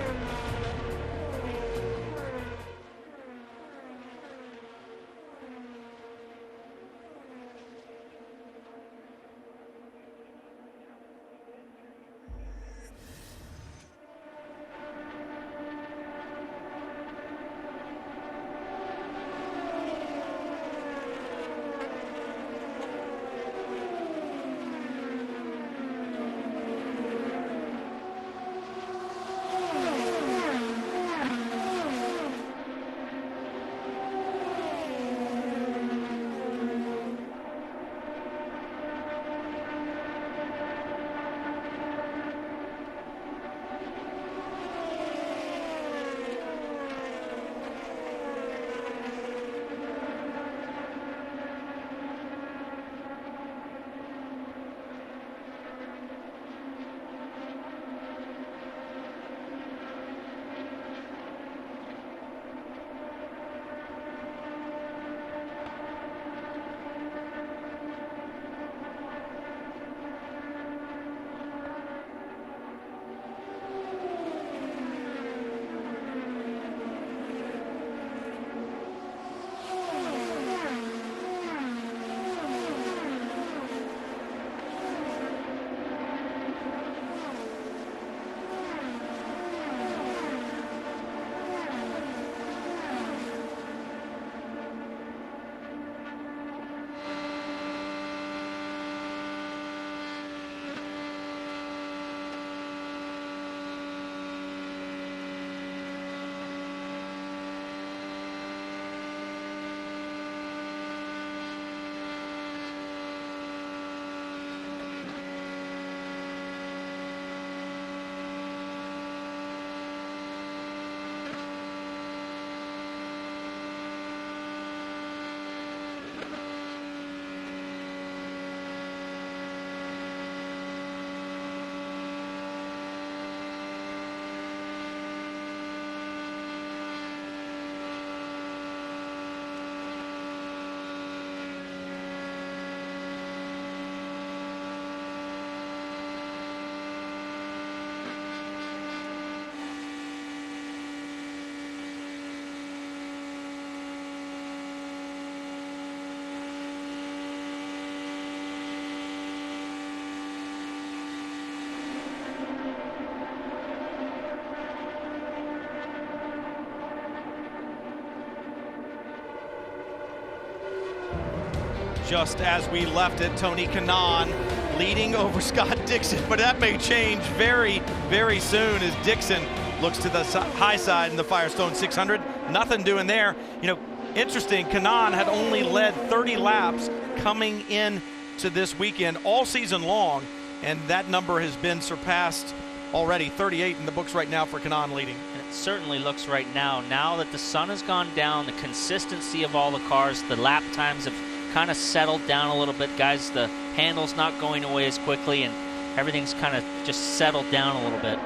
A: just as we left it. Tony Kanaan leading over Scott Dixon, but that may change very, very soon as Dixon looks to the high side in the Firestone 600. Nothing doing there. You know, interesting, Kanaan had only led 30 laps coming in to this weekend all season long, and that number has been surpassed already. 38 in the books right now for Kanaan leading.
B: And it certainly looks right now that the sun has gone down, the consistency of all the cars, the lap times have kind of settled down a little bit, guys. The handle's not going away as quickly, and everything's kind of just settled down a little bit.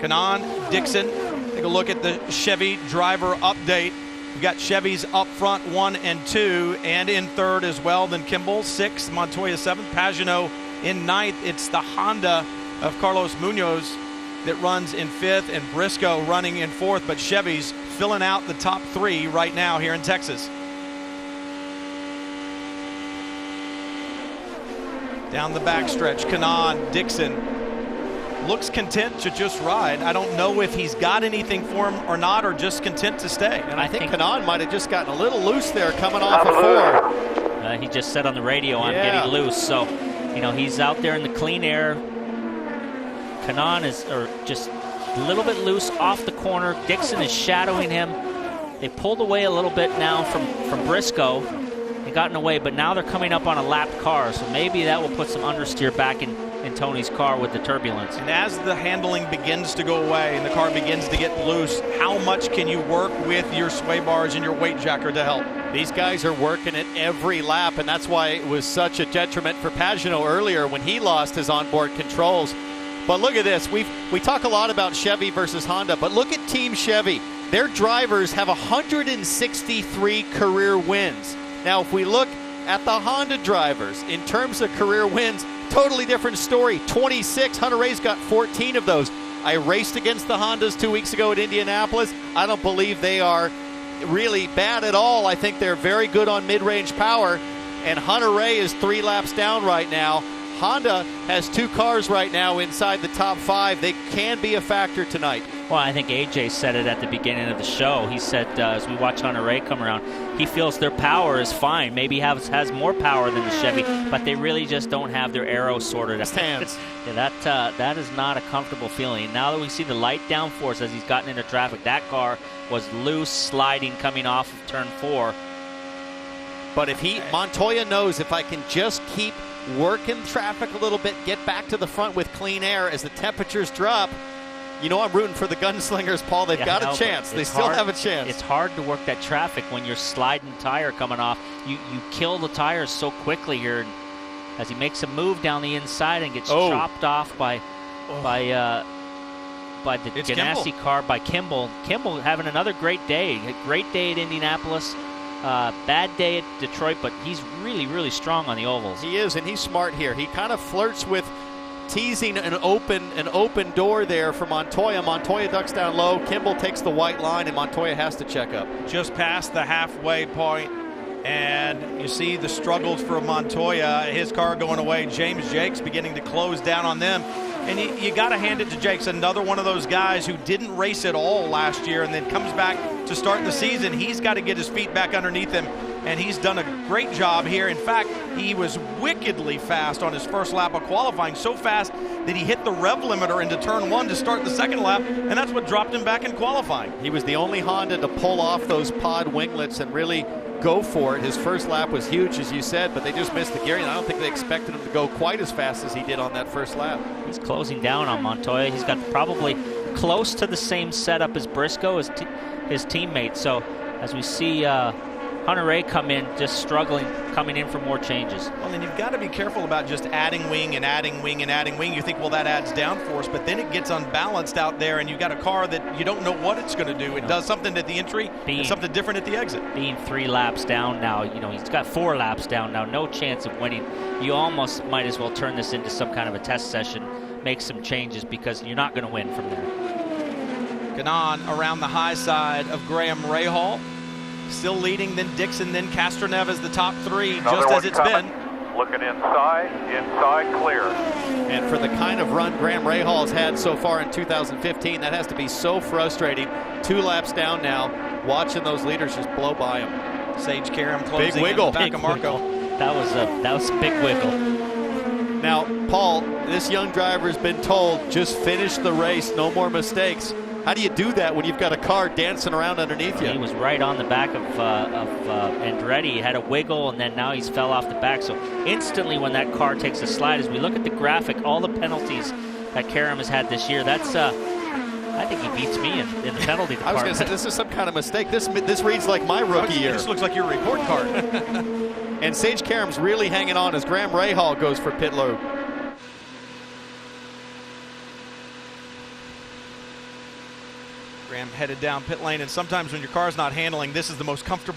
A: Kanaan, Dixon, take a look at the Chevy driver update. We've got Chevys up front 1 and 2, and in third as well. Then Kimball 6th, Montoya 7th, Pagenaud in 9th. It's the Honda of Carlos Munoz that runs in 5th, and Briscoe running in 4th. But Chevy's filling out the top 3 right now here in Texas. Down the backstretch, Kanaan, Dixon looks content to just ride. I don't know if he's got anything for him or not, or just content to stay.
F: And I think Kanaan might have just gotten a little loose there coming off of 4.
B: He just said on the radio, I'm getting loose. So, you know, he's out there in the clean air. Kanaan is just a little bit loose off the corner. Dixon is shadowing him. They pulled away a little bit now from Briscoe. They gotten away, but now they're coming up on a lapped car, so maybe that will put some understeer back in Tony's car with the turbulence.
A: And as the handling begins to go away and the car begins to get loose, how much can you work with your sway bars and your weight jacker to help?
F: These guys are working it every lap, and that's why it was such a detriment for Pagenaud earlier when he lost his onboard controls. But look at this. We talk a lot about Chevy versus Honda, but look at Team Chevy. Their drivers have 163 career wins. Now, if we look at the Honda drivers in terms of career wins, totally different story. 26. Hunter-Reay's got 14 of those. I raced against the Hondas 2 weeks ago at Indianapolis. I don't believe they are really bad at all. I think they're very good on mid-range power, and Hunter-Reay is 3 laps down right now. Honda has 2 cars right now inside the top 5. They can be a factor tonight.
B: Well, I think AJ said it at the beginning of the show. He said, as we watch Hunter-Reay come around, he feels their power is fine. Maybe has more power than the Chevy, but they really just don't have their aero sorted out. Yeah, that is not a comfortable feeling. Now that we see the light downforce as he's gotten into traffic, that car was loose, sliding, coming off of turn 4.
F: But if Montoya knows, if I can just keep working traffic a little bit, get back to the front with clean air as the temperatures drop, you know I'm rooting for the gunslingers, Paul. They've got a chance. They still have a chance.
B: It's hard to work that traffic when you're sliding tire coming off. You kill the tires so quickly here as he makes a move down the inside and gets chopped off by the Ganassi car by Kimball. Kimball having another great day. A great day at Indianapolis. Bad day at Detroit, but he's really, really strong on the ovals.
F: He is, and he's smart here. He kind of flirts with teasing an open door there for Montoya. Montoya ducks down low. Kimball takes the white line, and Montoya has to check up.
A: Just past the halfway point, and you see the struggles for Montoya. His car going away. James Jakes beginning to close down on them. And you got to hand it to Jakes, another one of those guys who didn't race at all last year and then comes back to start the season. He's got to get his feet back underneath him, and he's done a great job here. In fact, he was wickedly fast on his first lap of qualifying, so fast that he hit the rev limiter into turn 1 to start the second lap, and that's what dropped him back in qualifying.
F: He was the only Honda to pull off those pod winglets and really go for it. His first lap was huge, as you said, but they just missed the gearing. I don't think they expected him to go quite as fast as he did on that first lap.
B: He's closing down on Montoya. He's got probably close to the same setup as Briscoe, his teammate. So as we see Hunter-Reay come in, just struggling, coming in for more changes.
A: Well, then you've got to be careful about just adding wing and adding wing and adding wing. You think, well, that adds downforce, but then it gets unbalanced out there, and you've got a car that you don't know what it's going to do. It does something at the entry and something different at the exit.
B: Being 3 laps down now, you know, he's got 4 laps down now, no chance of winning. You almost might as well turn this into some kind of a test session, make some changes, because you're not going to win from there.
A: Kanaan around the high side of Graham Rahal. Still leading, then Dixon, then Castroneves, the top 3, just as it's been.
H: Looking inside clear.
F: And for the kind of run Graham Rahal has had so far in 2015, that has to be so frustrating. 2 laps down now, watching those leaders just blow by him.
A: Sage Karam closing
F: Big wiggle.
A: in the back of Marco.
B: That was a big wiggle.
F: Now, Paul, this young driver's been told, just finish the race, no more mistakes. How do you do that when you've got a car dancing around underneath you?
B: He was right on the back of Andretti. He had a wiggle, and then now he's fell off the back. So instantly when that car takes a slide, as we look at the graphic, all the penalties that Karam has had this year, that's I think he beats me in the penalty department.
F: I was going to say, this is some kind of mistake. This reads like my rookie year.
A: This looks like your report card.
F: And Sage Karam's really hanging on as Graham Rahal goes for pit load.
A: Graham headed down pit lane, and sometimes when your car's not handling, this is the most comfortable